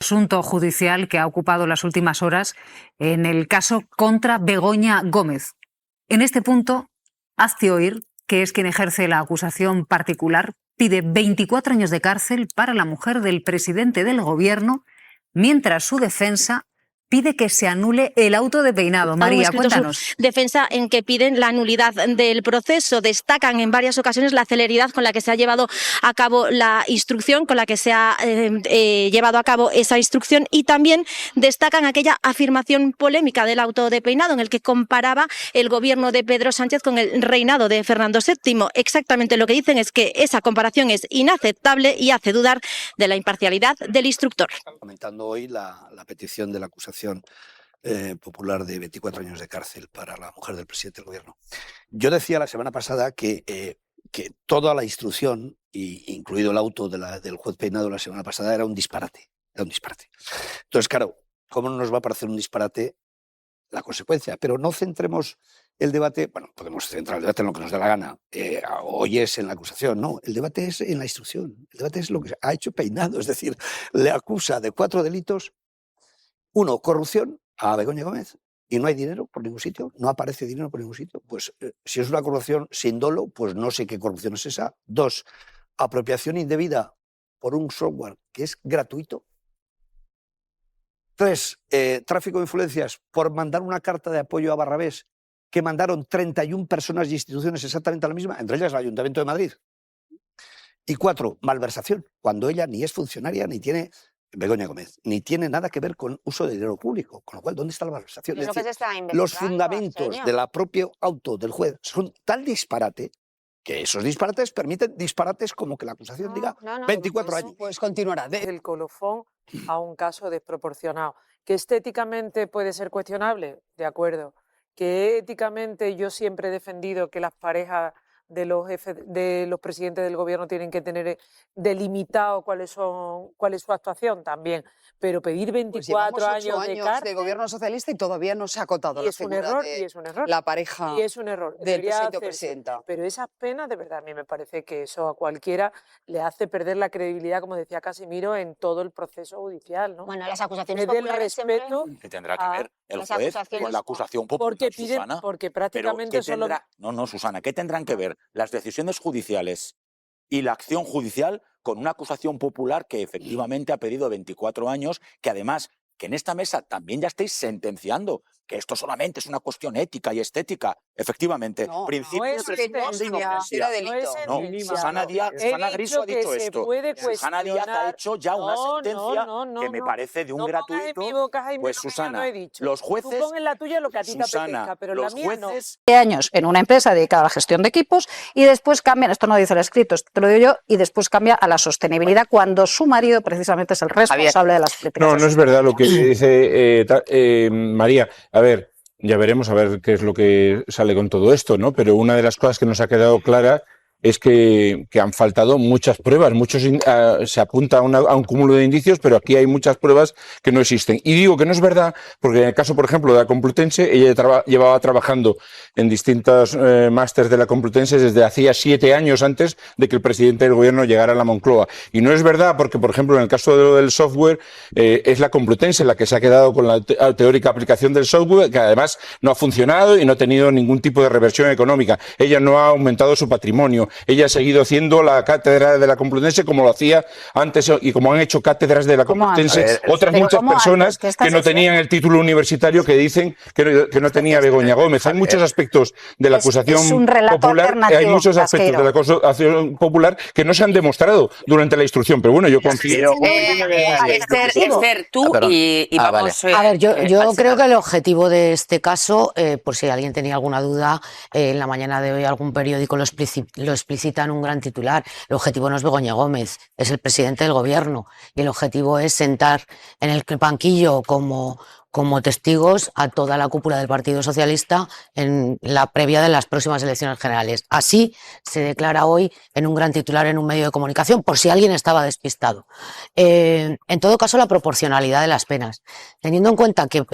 asunto judicial que ha ocupado las últimas horas en el caso contra Begoña Gómez. En este punto, hazte oír, que es quien ejerce la acusación particular, pide 24 años de cárcel para la mujer del presidente del Gobierno, mientras su defensa pide que se anule el auto de peinado. María, cuéntanos. Defensa en que piden la nulidad del proceso. Destacan en varias ocasiones la celeridad con la que se ha llevado a cabo la instrucción, con la que se ha llevado a cabo esa instrucción, y también destacan aquella afirmación polémica del auto de peinado en el que comparaba el gobierno de Pedro Sánchez con el reinado de Fernando VII. Exactamente lo que dicen es que esa comparación es inaceptable y hace dudar de la imparcialidad del instructor. Comentando hoy la petición de la acusación popular de 24 años de cárcel para la mujer del presidente del Gobierno. Yo decía la semana pasada que toda la instrucción, incluido el auto del juez Peinado la semana pasada, era un disparate. Entonces, claro, ¿cómo no nos va a parecer un disparate la consecuencia? Pero no centremos el debate, bueno, podemos centrar el debate en lo que nos dé la gana, hoy es en la acusación, no, el debate es en la instrucción, el debate es lo que ha hecho Peinado, es decir, le acusa de 4 delitos. 1, corrupción a Begoña Gómez, y no hay dinero por ningún sitio, no aparece dinero por ningún sitio. Pues si es una corrupción sin dolo, pues no sé qué corrupción es esa. 2, apropiación indebida por un software que es gratuito. 3, tráfico de influencias por mandar una carta de apoyo a Barrabés que mandaron 31 personas y instituciones exactamente la misma, entre ellas el Ayuntamiento de Madrid. Y 4, malversación, cuando ella ni es funcionaria ni tiene... Begoña Gómez, ni tiene nada que ver con uso de dinero público, con lo cual, ¿dónde está la malversación? Es decir, los fundamentos del propio auto del juez son tal disparate que esos disparates permiten disparates como que la acusación diga 24 años. Pues continuará. Del colofón a un caso desproporcionado. Que estéticamente puede ser cuestionable, de acuerdo. Que éticamente yo siempre he defendido que las parejas de los presidentes del gobierno tienen que tener delimitado cuál es su actuación también, pero pedir 24 años de cárcel de gobierno socialista y todavía no se ha acotado la figura de la pareja y es un error del presidente o presidenta. Pero esas penas, de verdad, a mí me parece que eso a cualquiera le hace perder la credibilidad, como decía Casimiro, en todo el proceso judicial, ¿no? Bueno, las acusaciones populares respeto que tendrá que ver el juez con la acusación popular, Susana. Porque prácticamente Susana, ¿qué tendrán que ver las decisiones judiciales y la acción judicial con una acusación popular que efectivamente ha pedido 24 años, que además, que en esta mesa también ya estáis sentenciando que esto solamente es una cuestión ética y estética? Efectivamente, principio de presunción de inocencia. No, Susana Griso ha dicho esto. Susana Díaz ha hecho ya una sentencia que me parece de un gratuito. Pues Susana, los jueces... Tú pon en la tuya lo que a ti te apetezca, pero en la mía no. Años en una empresa dedicada a la gestión de equipos y después cambian, esto no dice el escrito, esto te lo digo yo, y después cambia a la sostenibilidad cuando su marido precisamente es el responsable de las políticas. No es verdad lo que dice María. A ver, ya veremos a ver qué es lo que sale con todo esto, ¿no? Pero una de las cosas que nos ha quedado clara es que han faltado muchas pruebas, se apunta a un cúmulo de indicios, pero aquí hay muchas pruebas que no existen. Y digo que no es verdad, porque en el caso, por ejemplo, de la Complutense, ella llevaba trabajando en distintos másters de la Complutense desde hacía 7 años antes de que el presidente del gobierno llegara a la Moncloa. Y no es verdad, porque, por ejemplo, en el caso del software, es la Complutense la que se ha quedado con la teórica aplicación del software, que además no ha funcionado y no ha tenido ningún tipo de reversión económica. Ella no ha aumentado su patrimonio. Ella ha seguido haciendo la cátedra de la Complutense como lo hacía antes y como han hecho cátedras de la Complutense otras muchas personas que no tenían el título universitario que dicen que no tenía Begoña Gómez. Hay muchos aspectos de la acusación popular, hay muchos aspectos de la acusación popular que no se han demostrado durante la instrucción, pero bueno, yo confío. Esther, tú y vamos... A ver, yo creo que el objetivo de este caso, por si alguien tenía alguna duda, en la mañana de hoy algún periódico lo explicitan en un gran titular. El objetivo no es Begoña Gómez, es el presidente del gobierno, y el objetivo es sentar en el banquillo como testigos a toda la cúpula del Partido Socialista en la previa de las próximas elecciones generales. Así se declara hoy en un gran titular en un medio de comunicación, por si alguien estaba despistado. En todo caso, la proporcionalidad de las penas. Teniendo en cuenta que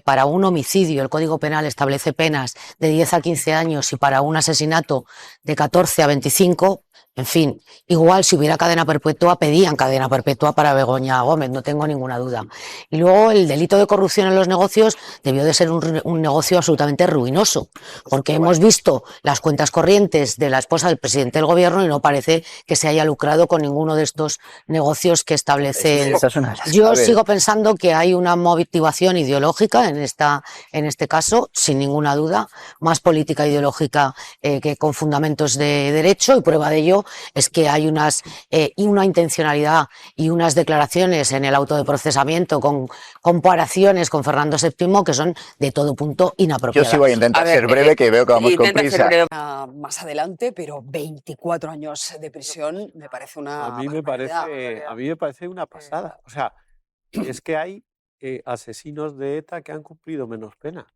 para un homicidio el Código Penal establece penas de 10 a 15 años y para un asesinato de 14 a 25, En fin, igual si hubiera cadena perpetua, pedían cadena perpetua para Begoña Gómez, no tengo ninguna duda. Y luego el delito de corrupción en los negocios debió de ser un negocio absolutamente ruinoso, porque hemos visto las cuentas corrientes de la esposa del presidente del gobierno y no parece que se haya lucrado con ninguno de estos negocios que establece. Yo sigo pensando que hay una motivación ideológica en este caso, sin ninguna duda, más política ideológica que con fundamentos de derecho, y prueba de ello es que hay una intencionalidad y unas declaraciones en el auto de procesamiento con comparaciones con Fernando VII que son de todo punto inapropiadas. Yo sí voy a intentar ser breve, que veo que vamos con prisa. Más adelante, pero 24 años de prisión me parece una a mí me parece una pasada. O sea, es que hay asesinos de ETA que han cumplido menos pena.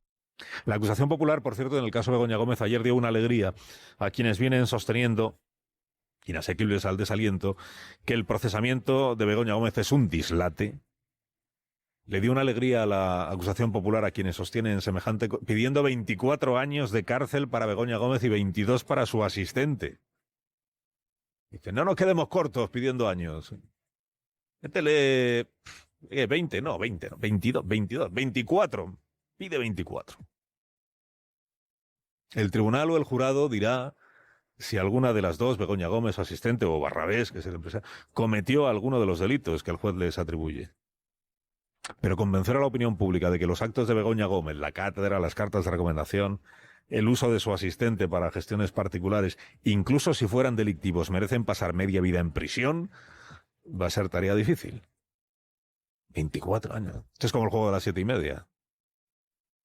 La acusación popular, por cierto, en el caso de Begoña Gómez, ayer dio una alegría a quienes vienen sosteniendo, inasequibles al desaliento, que el procesamiento de Begoña Gómez es un dislate. Le dio una alegría a la acusación popular a quienes sostienen semejante, pidiendo 24 años de cárcel para Begoña Gómez y 22 para su asistente. Dice, no nos quedemos cortos pidiendo años. Métele 20, no, 22, 24. Pide 24. El tribunal o el jurado dirá si alguna de las dos, Begoña Gómez, su asistente, o Barrabés, que es el empresario, cometió alguno de los delitos que el juez les atribuye. Pero convencer a la opinión pública de que los actos de Begoña Gómez, la cátedra, las cartas de recomendación, el uso de su asistente para gestiones particulares, incluso si fueran delictivos, merecen pasar media vida en prisión, va a ser tarea difícil. 24 años. Esto es como el juego de las 7:30.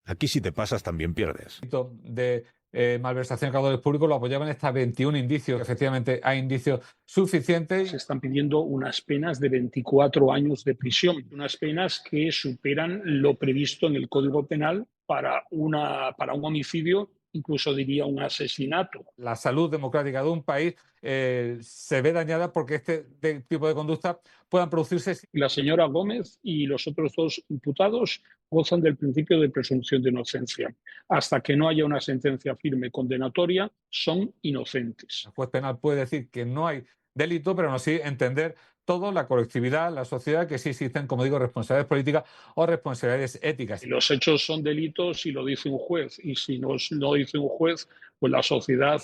Aquí si te pasas también pierdes. De malversación de caudales públicos lo apoyaban hasta 21 indicios. Efectivamente, hay indicios suficientes. Se están pidiendo unas penas de 24 años de prisión, unas penas que superan lo previsto en el Código Penal para un homicidio, incluso diría un asesinato. La salud democrática de un país se ve dañada porque este tipo de conductas puedan producirse. La señora Gómez y los otros dos imputados gozan del principio de presunción de inocencia. Hasta que no haya una sentencia firme condenatoria, son inocentes. El juez penal puede decir que no hay delito, pero no sí entender todo, la colectividad, la sociedad, que sí existen, como digo, responsabilidades políticas o responsabilidades éticas. Si los hechos son delitos y lo dice un juez, y si no dice un juez, pues la sociedad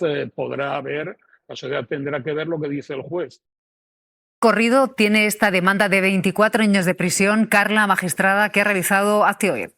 tendrá que ver lo que dice el juez. Corrido tiene esta demanda de 24 años de prisión. Carla, magistrada, que ha realizado Hazte Oír.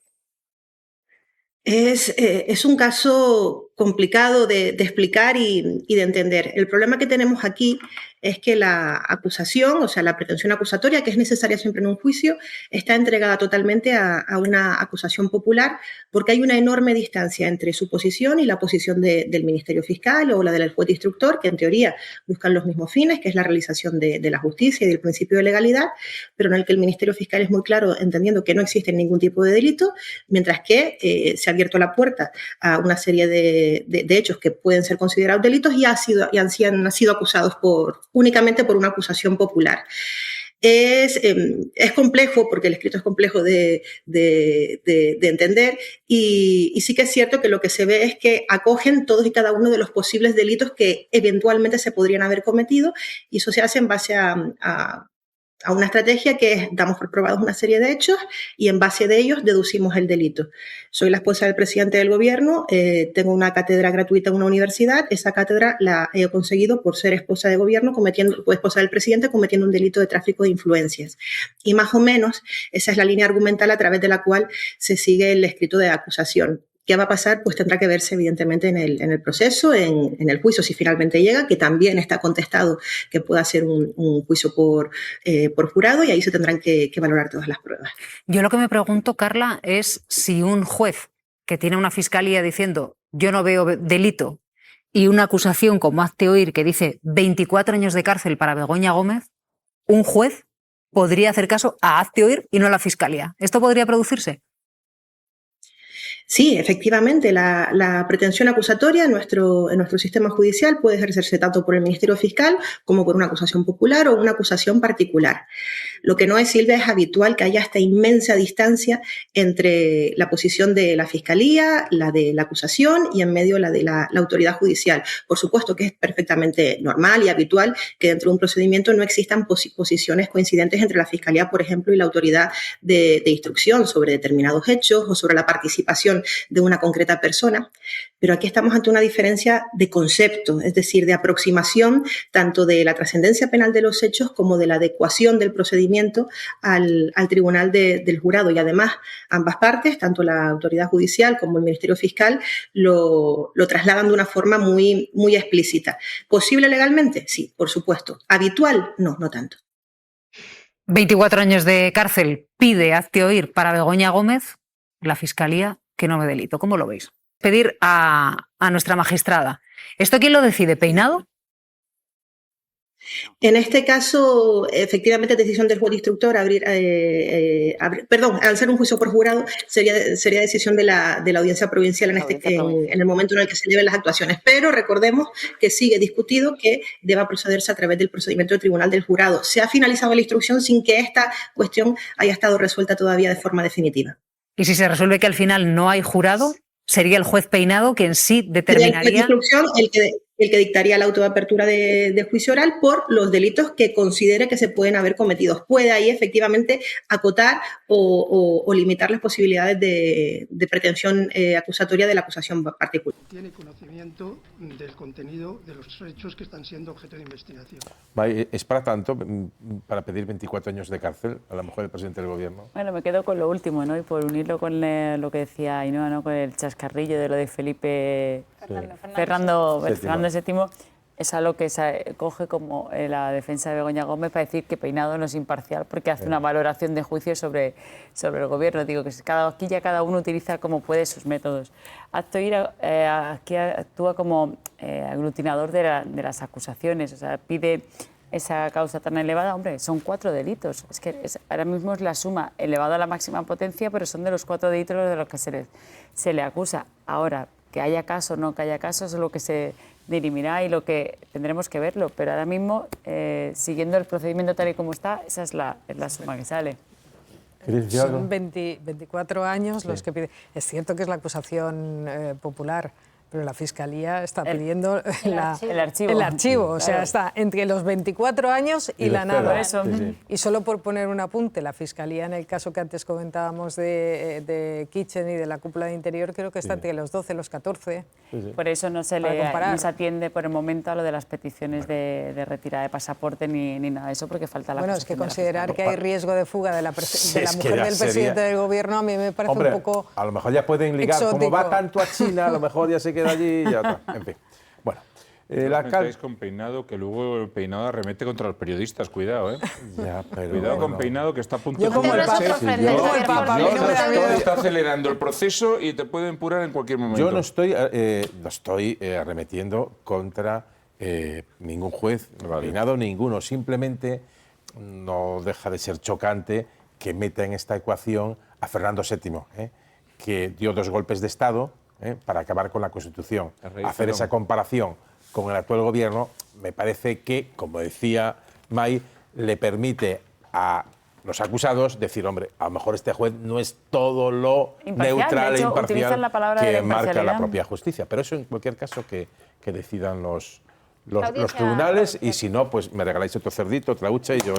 Es un caso complicado de explicar y de entender. El problema que tenemos aquí es que la acusación, o sea, la pretensión acusatoria, que es necesaria siempre en un juicio, está entregada totalmente a una acusación popular, porque hay una enorme distancia entre su posición y la posición del Ministerio Fiscal o la del juez instructor, que en teoría buscan los mismos fines, que es la realización de la justicia y del principio de legalidad, pero en el que el Ministerio Fiscal es muy claro, entendiendo que no existe ningún tipo de delito, mientras que se ha abierto la puerta a una serie de hechos que pueden ser considerados delitos y han sido acusados únicamente por una acusación popular. Es complejo, porque el escrito es complejo de entender, y sí que es cierto que lo que se ve es que acogen todos y cada uno de los posibles delitos que eventualmente se podrían haber cometido, y eso se hace en base a una estrategia que es, damos por probados una serie de hechos y en base de ellos deducimos el delito. Soy la esposa del presidente del gobierno, tengo una cátedra gratuita en una universidad, esa cátedra la he conseguido por ser esposa de gobierno, esposa del presidente cometiendo un delito de tráfico de influencias. Y más o menos esa es la línea argumental a través de la cual se sigue el escrito de acusación. ¿Qué va a pasar? Pues tendrá que verse evidentemente en el proceso, en el juicio, si finalmente llega, que también está contestado que pueda ser un juicio por jurado, y ahí se tendrán que valorar todas las pruebas. Yo lo que me pregunto, Carla, es si un juez que tiene una fiscalía diciendo yo no veo delito y una acusación como Hazte Oír que dice 24 años de cárcel para Begoña Gómez, un juez podría hacer caso a Hazte Oír y no a la fiscalía. ¿Esto podría producirse? Sí, efectivamente, la pretensión acusatoria en nuestro sistema judicial puede ejercerse tanto por el Ministerio Fiscal como por una acusación popular o una acusación particular. Lo que no es, Silvia, es habitual que haya esta inmensa distancia entre la posición de la Fiscalía, la de la acusación y en medio la de la autoridad judicial. Por supuesto que es perfectamente normal y habitual que dentro de un procedimiento no existan posiciones coincidentes entre la Fiscalía, por ejemplo, y la autoridad de instrucción sobre determinados hechos o sobre la participación de una concreta persona, pero aquí estamos ante una diferencia de concepto, es decir, de aproximación tanto de la trascendencia penal de los hechos como de la adecuación del procedimiento al tribunal del jurado, y además ambas partes, tanto la autoridad judicial como el Ministerio Fiscal, lo trasladan de una forma muy, muy explícita. ¿Posible legalmente? Sí, por supuesto. ¿Habitual? No, no tanto. 24 años de cárcel pide hazte oír para Begoña Gómez, la Fiscalía que no me delito. ¿Cómo lo veis? Pedir a nuestra magistrada. ¿Esto quién lo decide? ¿Peinado? En este caso, efectivamente, decisión del juez instructor al ser un juicio por jurado sería decisión de la audiencia provincial en el momento en el que se lleven las actuaciones. Pero recordemos que sigue discutido que deba procederse a través del procedimiento del tribunal del jurado. Se ha finalizado la instrucción sin que esta cuestión haya estado resuelta todavía de forma definitiva. Y si se resuelve que al final no hay jurado, sería el juez Peinado quien sí determinaría... Sería el juez de instrucción el que dictaría la auto de apertura de juicio oral por los delitos que considere que se pueden haber cometido. Puede ahí efectivamente acotar o limitar las posibilidades de pretensión acusatoria de la acusación particular. Tiene conocimiento del contenido de los hechos que están siendo objeto de investigación. ¿Es para tanto, para pedir 24 años de cárcel a la mujer del presidente del gobierno? Bueno, me quedo con lo último, ¿no? Y por unirlo con lo que decía Ainhoa, ¿no? Con el chascarrillo de lo de Felipe Fernando VII, es algo que se coge como la defensa de Begoña Gómez para decir que Peinado no es imparcial porque hace una valoración de juicio sobre el gobierno. Digo que aquí ya cada uno utiliza como puede sus métodos. Hazte oír aquí actúa como aglutinador de las acusaciones, o sea, pide esa causa tan elevada. Hombre, son 4 delitos. Es que ahora mismo es la suma elevada a la máxima potencia, pero son de los 4 delitos de los que se le acusa. Ahora, que haya caso o no que haya caso, eso es lo que se dirimirá y lo que tendremos que verlo. Pero ahora mismo, siguiendo el procedimiento tal y como está, esa es la suma que sale. Son 24 años los que piden. Es cierto que es la acusación popular, pero la Fiscalía está pidiendo el archivo. O sea, está entre los 24 años y la nada. Y solo por poner un apunte, la Fiscalía, en el caso que antes comentábamos de Kitchen y de la cúpula de Interior, creo que está entre los 12 y los 14. Por eso no se atiende por el momento a lo de las peticiones de retirada de pasaporte ni nada de eso, porque falta la... Bueno, es que considerar que hay riesgo de fuga de la mujer del presidente del gobierno a mí me parece un poco a lo mejor ya pueden ligar, exótico. Como va tanto a China, a lo mejor ya se queda allí y ya está. En fin, bueno. Estáis con Peinado, que luego el Peinado arremete contra los periodistas, cuidado, ¿eh? Cuidado con Peinado, que está a punto de... Está acelerando el proceso y te puede empurar en cualquier momento. Yo no estoy arremetiendo contra ningún juez, Peinado ninguno, simplemente no deja de ser chocante que meta en esta ecuación a Fernando VII, que dio 2 golpes de Estado para acabar con la Constitución. Hacer esa comparación con el actual gobierno me parece que, como decía May, le permite a los acusados decir, hombre, a lo mejor este juez no es todo lo neutral e imparcial que marca la propia justicia. Pero eso, en cualquier caso, que decidan los tribunales, y si no, pues me regaláis otro cerdito, otra hucha y yo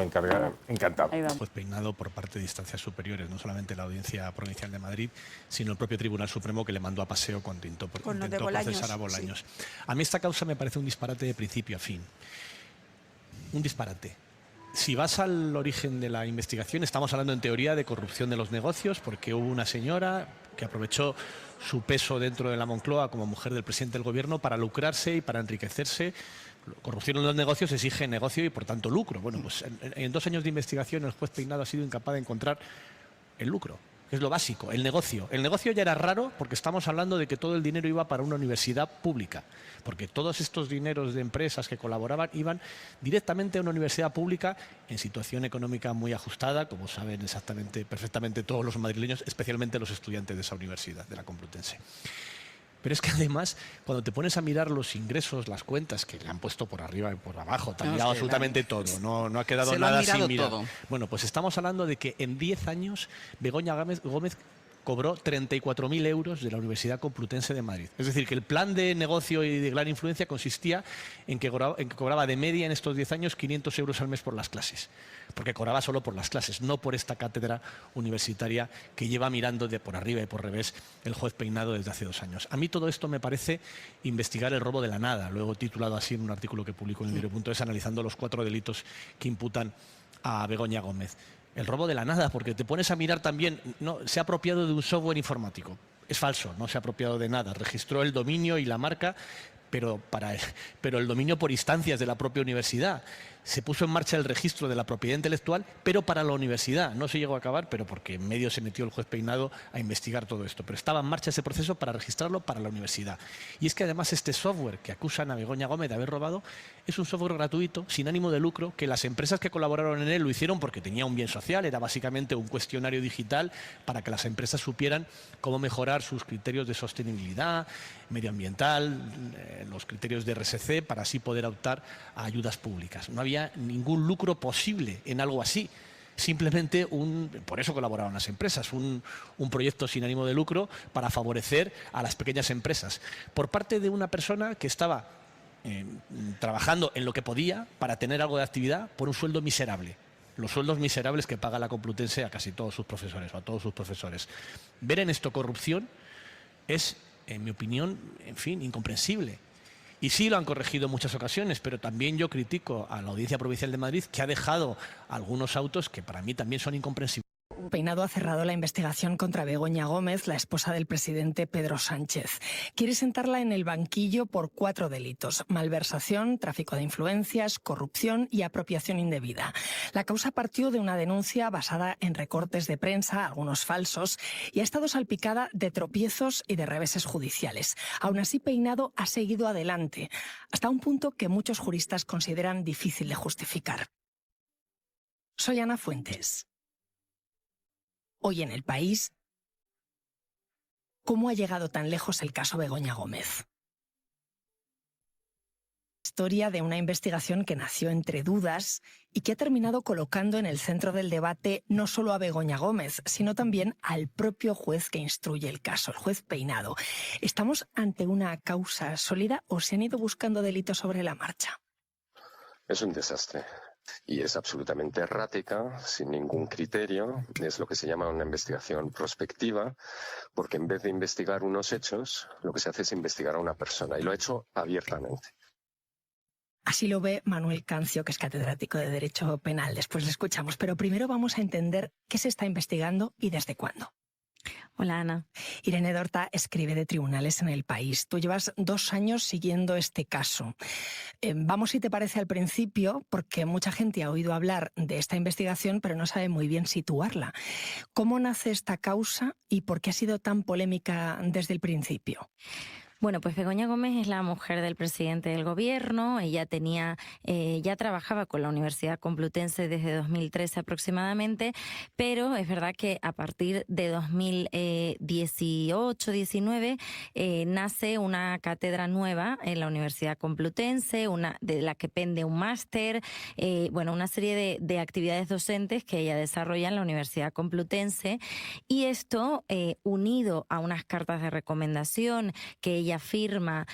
encantado. Pues Peinado por parte de instancias superiores, no solamente la Audiencia Provincial de Madrid, sino el propio Tribunal Supremo, que le mandó a paseo cuando intentó procesar a Bolaños. Sí. A mí esta causa me parece un disparate de principio a fin. Un disparate. Si vas al origen de la investigación, estamos hablando en teoría de corrupción de los negocios, porque hubo una señora que aprovechó su peso dentro de la Moncloa como mujer del presidente del gobierno para lucrarse y para enriquecerse. Corrupción en los negocios exige negocio y, por tanto, lucro. Bueno, pues en 2 años de investigación el juez Peinado ha sido incapaz de encontrar el lucro. Es lo básico, el negocio. El negocio ya era raro porque estamos hablando de que todo el dinero iba para una universidad pública, porque todos estos dineros de empresas que colaboraban iban directamente a una universidad pública en situación económica muy ajustada, como saben perfectamente todos los madrileños, especialmente los estudiantes de esa universidad, de la Complutense. Pero es que además, cuando te pones a mirar los ingresos, las cuentas, que le han puesto por arriba y por abajo, te han mirado absolutamente todo, no ha quedado nada sin mirar. Bueno, pues estamos hablando de que en 10 años Begoña Gómez cobró 34.000 euros de la Universidad Complutense de Madrid. Es decir, que el plan de negocio y de gran influencia consistía en que cobraba de media en estos 10 años 500 euros al mes por las clases. Porque cobraba solo por las clases, no por esta cátedra universitaria que lleva mirando de por arriba y por revés el juez Peinado desde hace 2 años. A mí todo esto me parece investigar el robo de la nada, luego titulado así en un artículo que publicó en el diario.es analizando los 4 delitos que imputan a Begoña Gómez. El robo de la nada, porque te pones a mirar también, no, se ha apropiado de un software informático. Es falso, no se ha apropiado de nada. Registró el dominio y la marca, pero el dominio por instancias de la propia universidad. Se puso en marcha el registro de la propiedad intelectual, pero para la universidad. No se llegó a acabar, pero porque en medio se metió el juez Peinado a investigar todo esto. Pero estaba en marcha ese proceso para registrarlo para la universidad. Y es que además este software que acusan a Begoña Gómez de haber robado es un software gratuito, sin ánimo de lucro, que las empresas que colaboraron en él lo hicieron porque tenía un bien social. Era básicamente un cuestionario digital para que las empresas supieran cómo mejorar sus criterios de sostenibilidad medioambiental, los criterios de RSC, para así poder optar a ayudas públicas. No había ningún lucro posible en algo así. Simplemente por eso colaboraban las empresas, un proyecto sin ánimo de lucro para favorecer a las pequeñas empresas. Por parte de una persona que estaba trabajando en lo que podía para tener algo de actividad por un sueldo miserable. Los sueldos miserables que paga la Complutense a casi todos sus profesores o a todos sus profesores. Ver en esto corrupción es, en mi opinión, en fin, incomprensible. Y sí lo han corregido en muchas ocasiones, pero también yo critico a la Audiencia Provincial de Madrid, que ha dejado algunos autos que para mí también son incomprensibles. Peinado ha cerrado la investigación contra Begoña Gómez, la esposa del presidente Pedro Sánchez. Quiere sentarla en el banquillo por 4 delitos: malversación, tráfico de influencias, corrupción y apropiación indebida. La causa partió de una denuncia basada en recortes de prensa, algunos falsos, y ha estado salpicada de tropiezos y de reveses judiciales. Aún así, Peinado ha seguido adelante, hasta un punto que muchos juristas consideran difícil de justificar. Soy Ana Fuentes. Hoy en El País, ¿cómo ha llegado tan lejos el caso Begoña Gómez? Historia de una investigación que nació entre dudas y que ha terminado colocando en el centro del debate no solo a Begoña Gómez, sino también al propio juez que instruye el caso, el juez Peinado. ¿Estamos ante una causa sólida o se han ido buscando delitos sobre la marcha? Es un desastre. Y es absolutamente errática, sin ningún criterio. Es lo que se llama una investigación prospectiva, porque en vez de investigar unos hechos, lo que se hace es investigar a una persona, y lo ha hecho abiertamente. Así lo ve Manuel Cancio, que es catedrático de Derecho Penal. Después le escuchamos, pero primero vamos a entender qué se está investigando y desde cuándo. Hola, Ana. Irene Dorta escribe de Tribunales en El País. Tú llevas 2 años siguiendo este caso. Vamos, si te parece, al principio, porque mucha gente ha oído hablar de esta investigación, pero no sabe muy bien situarla. ¿Cómo nace esta causa y por qué ha sido tan polémica desde el principio? Bueno, pues Begoña Gómez es la mujer del presidente del gobierno. Ella ya trabajaba con la Universidad Complutense desde 2013 aproximadamente, pero es verdad que a partir de 2018-19 nace una cátedra nueva en la Universidad Complutense, de la que pende un máster, una serie de actividades docentes que ella desarrolla en la Universidad Complutense, y esto unido a unas cartas de recomendación que ella firma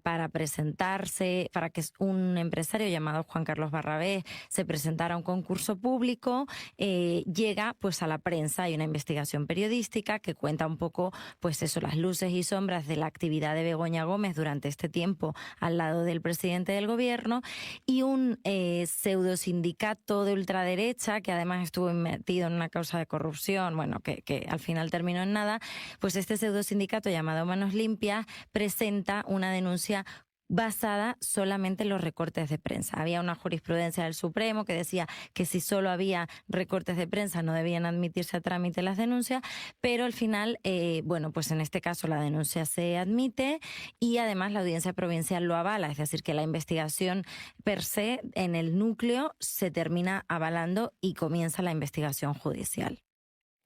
para presentarse, para que un empresario llamado Juan Carlos Barrabés se presentara a un concurso público, llega pues a la prensa. Hay una investigación periodística que cuenta un poco pues eso, las luces y sombras de la actividad de Begoña Gómez durante este tiempo al lado del presidente del gobierno, y un pseudo sindicato de ultraderecha que además estuvo metido en una causa de corrupción, que al final terminó en nada. Pues este pseudo sindicato llamado Manos Limpias presenta una denuncia basada solamente en los recortes de prensa. Había una jurisprudencia del Supremo que decía que si solo había recortes de prensa no debían admitirse a trámite las denuncias, pero al final, bueno, pues en este caso la denuncia se admite y además la Audiencia Provincial lo avala, es decir, que la investigación per se en el núcleo se termina avalando y comienza la investigación judicial.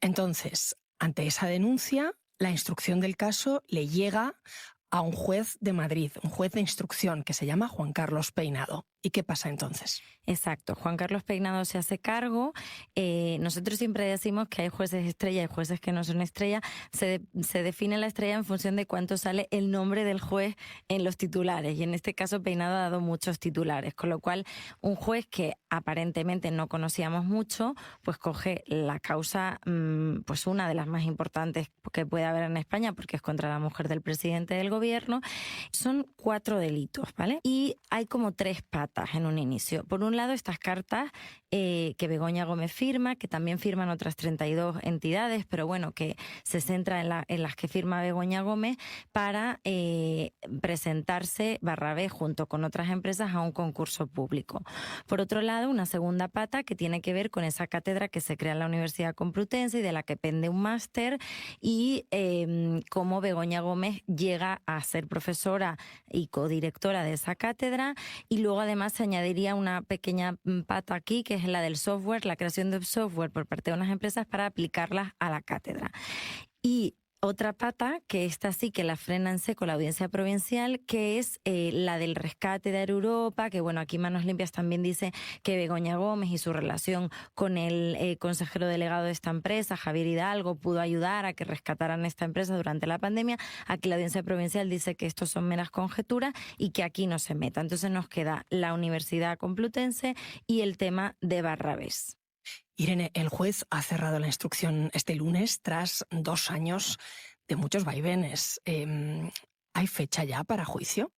Entonces, ante esa denuncia, la instrucción del caso le llega a un juez de Madrid, un juez de instrucción que se llama Juan Carlos Peinado. ¿Y qué pasa entonces? Exacto, Juan Carlos Peinado se hace cargo. Nosotros siempre decimos que hay jueces estrella y jueces que no son estrella. Se define la estrella en función de cuánto sale el nombre del juez en los titulares. Y en este caso Peinado ha dado muchos titulares, con lo cual un juez que aparentemente no conocíamos mucho, pues coge la causa, pues una de las más importantes que puede haber en España, porque es contra la mujer del presidente del gobierno. Son 4 delitos, ¿vale? Y hay como 3 patas en un inicio. Por un lado, estas cartas que Begoña Gómez firma, que también firman otras 32 entidades, pero bueno, que se centra en las que firma Begoña Gómez para presentarse /B junto con otras empresas a un concurso público. Por otro lado, una segunda pata que tiene que ver con esa cátedra que se crea en la Universidad Complutense y de la que pende un máster y cómo Begoña Gómez llega a ser profesora y codirectora de esa cátedra, y luego además se añadiría una pequeña pata aquí que es la del software, la creación de software por parte de unas empresas para aplicarlas a la cátedra. Y otra pata, que esta sí que la frena en seco la Audiencia Provincial, que es la del rescate de Air Europa, que bueno, aquí Manos Limpias también dice que Begoña Gómez y su relación con el consejero delegado de esta empresa, Javier Hidalgo, pudo ayudar a que rescataran esta empresa durante la pandemia. Aquí la Audiencia Provincial dice que esto son meras conjeturas y que aquí no se meta. Entonces nos queda la Universidad Complutense y el tema de /B. Irene, el juez ha cerrado la instrucción este lunes tras 2 años de muchos vaivenes. ¿Hay fecha ya para juicio?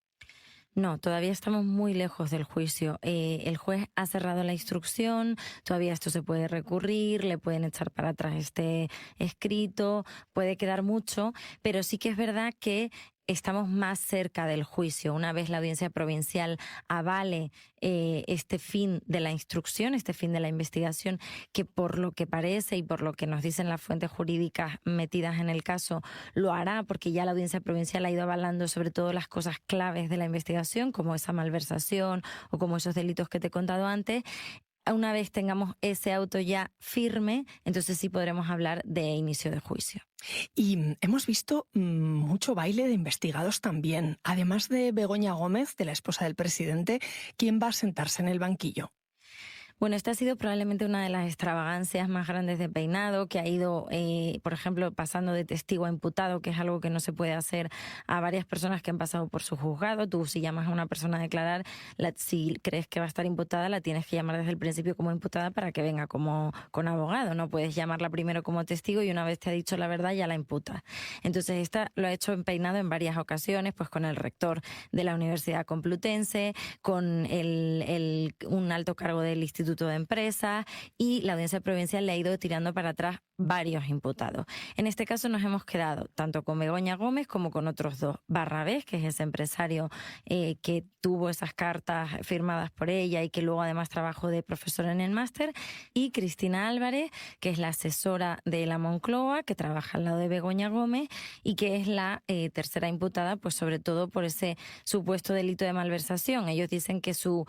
No, todavía estamos muy lejos del juicio. El juez ha cerrado la instrucción, todavía esto se puede recurrir, le pueden echar para atrás este escrito, puede quedar mucho, pero sí que es verdad que estamos más cerca del juicio. Una vez la Audiencia Provincial avale este fin de la instrucción, este fin de la investigación, que por lo que parece y por lo que nos dicen las fuentes jurídicas metidas en el caso, lo hará, porque ya la Audiencia Provincial ha ido avalando sobre todo las cosas claves de la investigación, como esa malversación o como esos delitos que te he contado antes. Una vez tengamos ese auto ya firme, entonces sí podremos hablar de inicio de juicio. Y hemos visto mucho baile de investigados también. Además de Begoña Gómez, de la esposa del presidente, ¿quién va a sentarse en el banquillo? Bueno, esta ha sido probablemente una de las extravagancias más grandes de Peinado, que ha ido, por ejemplo, pasando de testigo a imputado, que es algo que no se puede hacer a varias personas que han pasado por su juzgado. Tú, si llamas a una persona a declarar, si crees que va a estar imputada, la tienes que llamar desde el principio como imputada para que venga como con abogado. No puedes llamarla primero como testigo y una vez te ha dicho la verdad ya la imputas. Entonces, esta lo ha hecho Peinado en varias ocasiones, pues con el rector de la Universidad Complutense, con un alto cargo del Instituto de Empresas, y la Audiencia Provincial le ha ido tirando para atrás varios imputados. En este caso nos hemos quedado tanto con Begoña Gómez como con otros 2. /B, que es ese empresario que tuvo esas cartas firmadas por ella y que luego además trabajó de profesora en el máster, y Cristina Álvarez, que es la asesora de la Moncloa, que trabaja al lado de Begoña Gómez y que es la tercera imputada, pues sobre todo por ese supuesto delito de malversación. Ellos dicen que su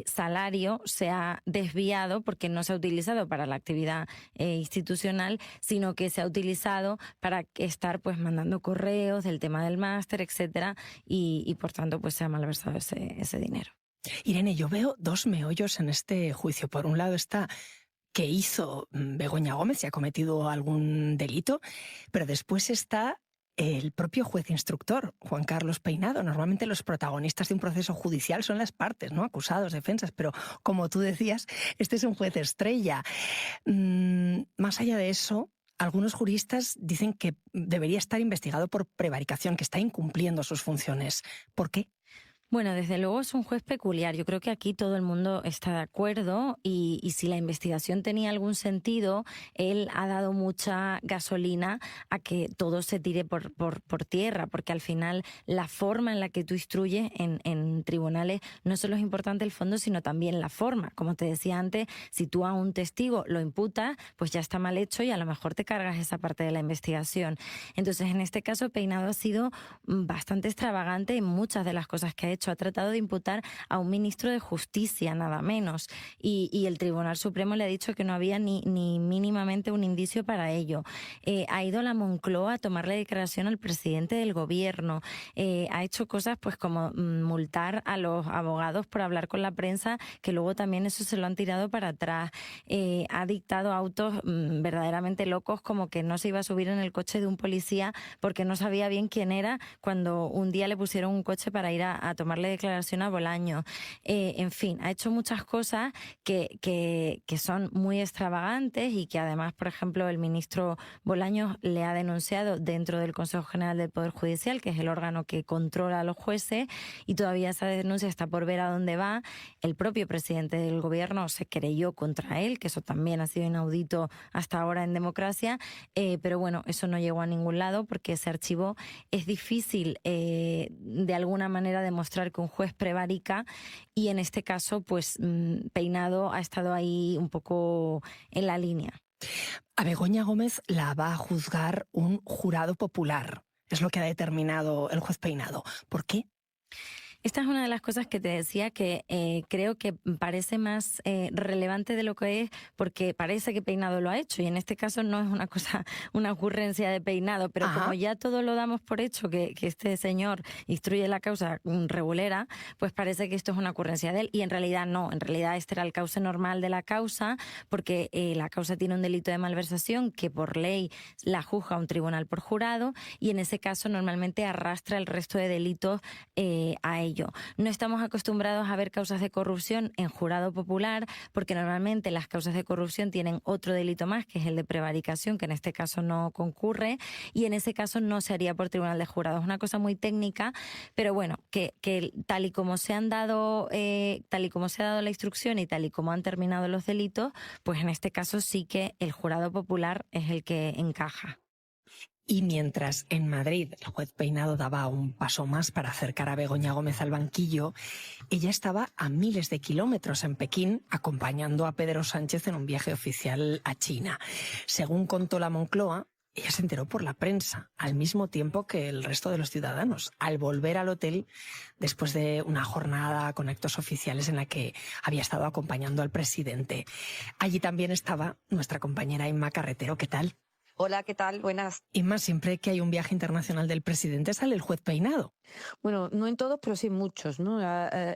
salario se ha desviado porque no se ha utilizado para la actividad institucional, sino que se ha utilizado para estar pues mandando correos del tema del máster, etcétera, y por tanto pues se ha malversado ese dinero. Irene, yo veo 2 meollos en este juicio. Por un lado está qué hizo Begoña Gómez, si ha cometido algún delito, pero después está el propio juez instructor, Juan Carlos Peinado. Normalmente los protagonistas de un proceso judicial son las partes, ¿no? Acusados, defensas, pero como tú decías, este es un juez estrella. Más allá de eso, algunos juristas dicen que debería estar investigado por prevaricación, que está incumpliendo sus funciones. ¿Por qué? Bueno, desde luego es un juez peculiar. Yo creo que aquí todo el mundo está de acuerdo y si la investigación tenía algún sentido, él ha dado mucha gasolina a que todo se tire por tierra, porque al final la forma en la que tú instruyes en tribunales no solo es importante el fondo, sino también la forma. Como te decía antes, si tú a un testigo lo imputas, pues ya está mal hecho y a lo mejor te cargas esa parte de la investigación. Entonces, en este caso, Peinado ha sido bastante extravagante en muchas de las cosas que ha hecho. Ha tratado de imputar a un ministro de Justicia, nada menos, y el Tribunal Supremo le ha dicho que no había ni mínimamente un indicio para ello. Ha ido a la Moncloa a tomarle declaración al presidente del gobierno. Ha hecho cosas pues como multar a los abogados por hablar con la prensa, que luego también eso se lo han tirado para atrás. Ha dictado autos verdaderamente locos, como que no se iba a subir en el coche de un policía porque no sabía bien quién era, cuando un día le pusieron un coche para ir a tomarle declaración a Bolaños. En fin, ha hecho muchas cosas que son muy extravagantes y que además, por ejemplo, el ministro Bolaños le ha denunciado dentro del Consejo General del Poder Judicial, que es el órgano que controla a los jueces, y todavía esa denuncia está por ver a dónde va. El propio presidente del gobierno se querelló contra él, que eso también ha sido inaudito hasta ahora en democracia, pero bueno, eso no llegó a ningún lado porque ese archivo es difícil de alguna manera demostrar que un juez prevarica, y en este caso pues Peinado ha estado ahí un poco en la línea. A Begoña Gómez la va a juzgar un jurado popular. Es lo que ha determinado el juez Peinado. ¿Por qué? Esta es una de las cosas que te decía que creo que parece más relevante de lo que es, porque parece que Peinado lo ha hecho, y en este caso no es una ocurrencia de Peinado, pero como ya todo lo damos por hecho, que este señor instruye la causa regulera, pues parece que esto es una ocurrencia de él, y en realidad no, en realidad este era el cauce normal de la causa, porque la causa tiene un delito de malversación que por ley la juzga un tribunal por jurado, y en ese caso normalmente arrastra el resto de delitos a ello. No estamos acostumbrados a ver causas de corrupción en jurado popular, porque normalmente las causas de corrupción tienen otro delito más, que es el de prevaricación, que en este caso no concurre, y en ese caso no se haría por tribunal de jurado. Es una cosa muy técnica, pero bueno, que tal y como se ha dado la instrucción y tal y como han terminado los delitos, pues en este caso sí que el jurado popular es el que encaja. Y mientras en Madrid el juez Peinado daba un paso más para acercar a Begoña Gómez al banquillo, ella estaba a miles de kilómetros en Pekín acompañando a Pedro Sánchez en un viaje oficial a China. Según contó la Moncloa, ella se enteró por la prensa, al mismo tiempo que el resto de los ciudadanos, al volver al hotel después de una jornada con actos oficiales en la que había estado acompañando al presidente. Allí también estaba nuestra compañera Inma Carretero. ¿Qué tal? Hola, ¿qué tal? Buenas. Inma, siempre que hay un viaje internacional del presidente sale el juez Peinado. Bueno, no en todos, pero sí en muchos, ¿no?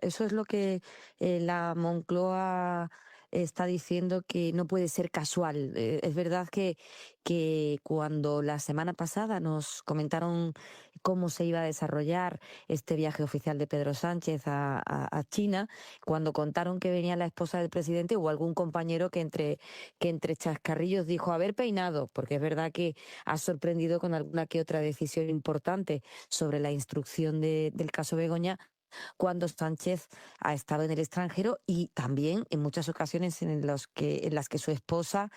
Eso es lo que la Moncloa está diciendo, que no puede ser casual. Es verdad que cuando la semana pasada nos comentaron cómo se iba a desarrollar este viaje oficial de Pedro Sánchez a China, cuando contaron que venía la esposa del presidente, hubo algún compañero que entre chascarrillos dijo haber Peinado, porque es verdad que ha sorprendido con alguna que otra decisión importante sobre la instrucción del caso Begoña, cuando Sánchez ha estado en el extranjero, y también en muchas ocasiones en las que su esposa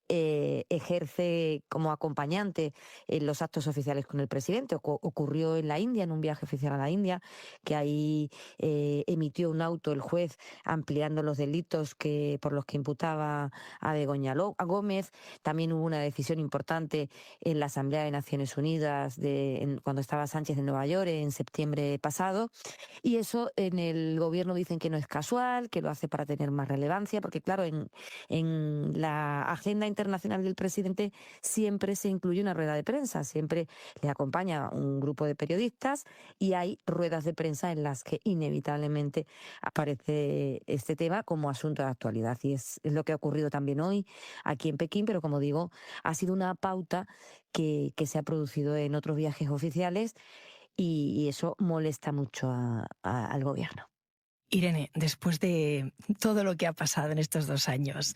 ejerce como acompañante en los actos oficiales con el presidente. Ocurrió en la India, en un viaje oficial a la India, que ahí emitió un auto el juez ampliando los delitos por los que imputaba a Begoña Gómez. También hubo una decisión importante en la Asamblea de Naciones Unidas cuando estaba Sánchez en Nueva York en septiembre pasado, y eso en el gobierno dicen que no es casual, que lo hace para tener más relevancia, porque claro, en la agenda internacional del presidente siempre se incluye una rueda de prensa, siempre le acompaña un grupo de periodistas y hay ruedas de prensa en las que inevitablemente aparece este tema como asunto de actualidad, y es lo que ha ocurrido también hoy aquí en Pekín, pero como digo, ha sido una pauta que se ha producido en otros viajes oficiales, y eso molesta mucho al gobierno. Irene, después de todo lo que ha pasado en estos 2 años,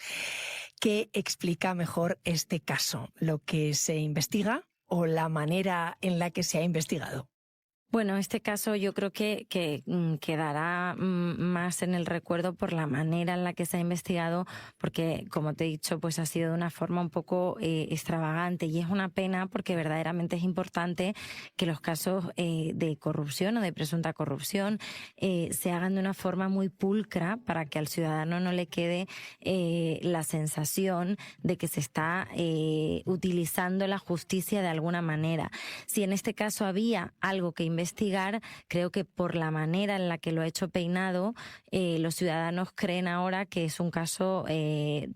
¿qué explica mejor este caso? ¿Lo que se investiga o la manera en la que se ha investigado? Bueno, este caso yo creo que quedará más en el recuerdo por la manera en la que se ha investigado, porque, como te he dicho, pues ha sido de una forma un poco extravagante, y es una pena porque verdaderamente es importante que los casos de corrupción o de presunta corrupción se hagan de una forma muy pulcra, para que al ciudadano no le quede la sensación de que se está utilizando la justicia de alguna manera. Si en este caso había algo que investigar, creo que por la manera en la que lo ha hecho Peinado, los ciudadanos creen ahora que es un caso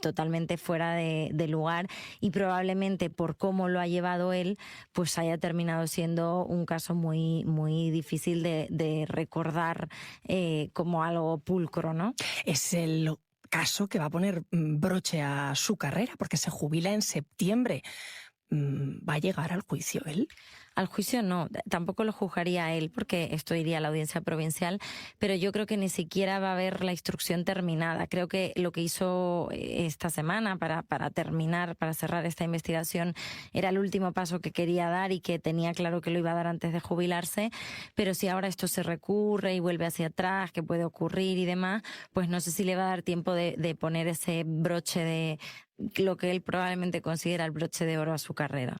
totalmente fuera de lugar, y probablemente por cómo lo ha llevado él, pues haya terminado siendo un caso muy, muy difícil de recordar como algo pulcro, ¿no? Es el caso que va a poner broche a su carrera, porque se jubila en septiembre. ¿Va a llegar al juicio él? Al juicio no, tampoco lo juzgaría él, porque esto iría a la audiencia provincial, pero yo creo que ni siquiera va a haber la instrucción terminada. Creo que lo que hizo esta semana para terminar, para cerrar esta investigación, era el último paso que quería dar y que tenía claro que lo iba a dar antes de jubilarse, pero si ahora esto se recurre y vuelve hacia atrás, que puede ocurrir y demás, pues no sé si le va a dar tiempo de poner ese broche de lo que él probablemente considera el broche de oro a su carrera.